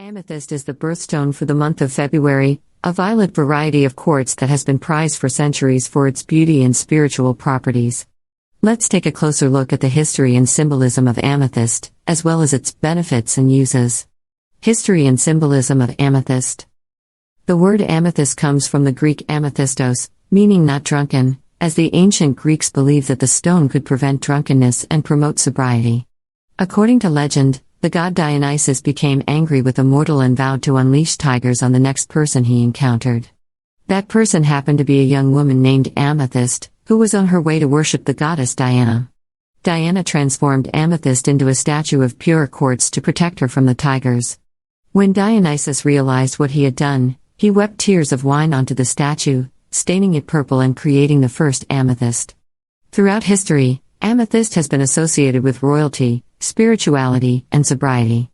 Amethyst is the birthstone for the month of February, a violet variety of quartz that has been prized for centuries for its beauty and spiritual properties. Let's take a closer look at the history and symbolism of amethyst, as well as its benefits and uses. History and symbolism of amethyst. The word amethyst comes from the Greek amethystos, meaning not drunken, as the ancient Greeks believed that the stone could prevent drunkenness and promote sobriety. According to legend, the god Dionysus became angry with a mortal and vowed to unleash tigers on the next person he encountered. That person happened to be a young woman named Amethyst, who was on her way to worship the goddess Diana. Diana transformed Amethyst into a statue of pure quartz to protect her from the tigers. When Dionysus realized what he had done, he wept tears of wine onto the statue, staining it purple and creating the first amethyst. Throughout history, amethyst has been associated with royalty, spirituality, and sobriety.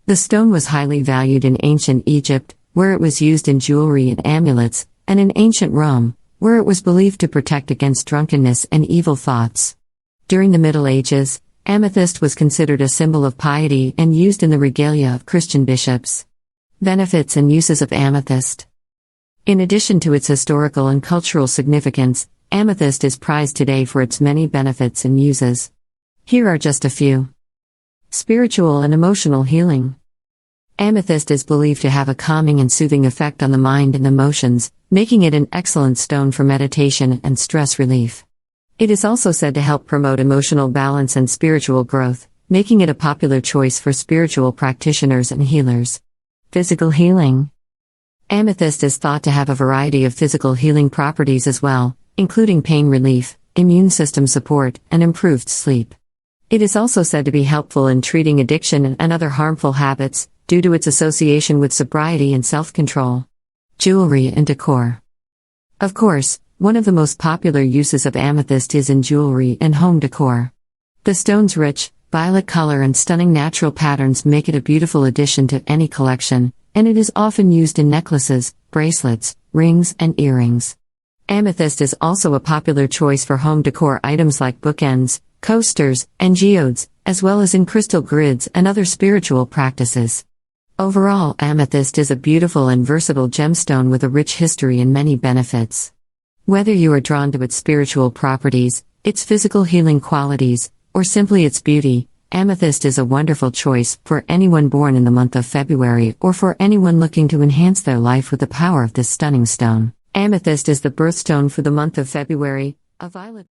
The stone was highly valued in ancient Egypt, where it was used in jewelry and amulets, and in ancient Rome, where it was believed to protect against drunkenness and evil thoughts. During the Middle Ages, amethyst was considered a symbol of piety and used in the regalia of Christian bishops. Benefits and uses of amethyst. In addition to its historical and cultural significance, amethyst is prized today for its many benefits and uses. Here are just a few. Spiritual and emotional healing. Amethyst is believed to have a calming and soothing effect on the mind and emotions, making it an excellent stone for meditation and stress relief. It is also said to help promote emotional balance and spiritual growth, making it a popular choice for spiritual practitioners and healers. Physical healing. Amethyst is thought to have a variety of physical healing properties as well, including pain relief, immune system support, and improved sleep. It is also said to be helpful in treating addiction and other harmful habits, due to its association with sobriety and self-control. Jewelry and decor. Of course, one of the most popular uses of amethyst is in jewelry and home decor. The stone's rich, violet color and stunning natural patterns make it a beautiful addition to any collection, and it is often used in necklaces, bracelets, rings, and earrings. Amethyst is also a popular choice for home decor items like bookends, coasters, and geodes, as well as in crystal grids and other spiritual practices. Overall, amethyst is a beautiful and versatile gemstone with a rich history and many benefits. Whether you are drawn to its spiritual properties, its physical healing qualities, or simply its beauty, amethyst is a wonderful choice for anyone born in the month of February or for anyone looking to enhance their life with the power of this stunning stone. Amethyst is the birthstone for the month of February, a violet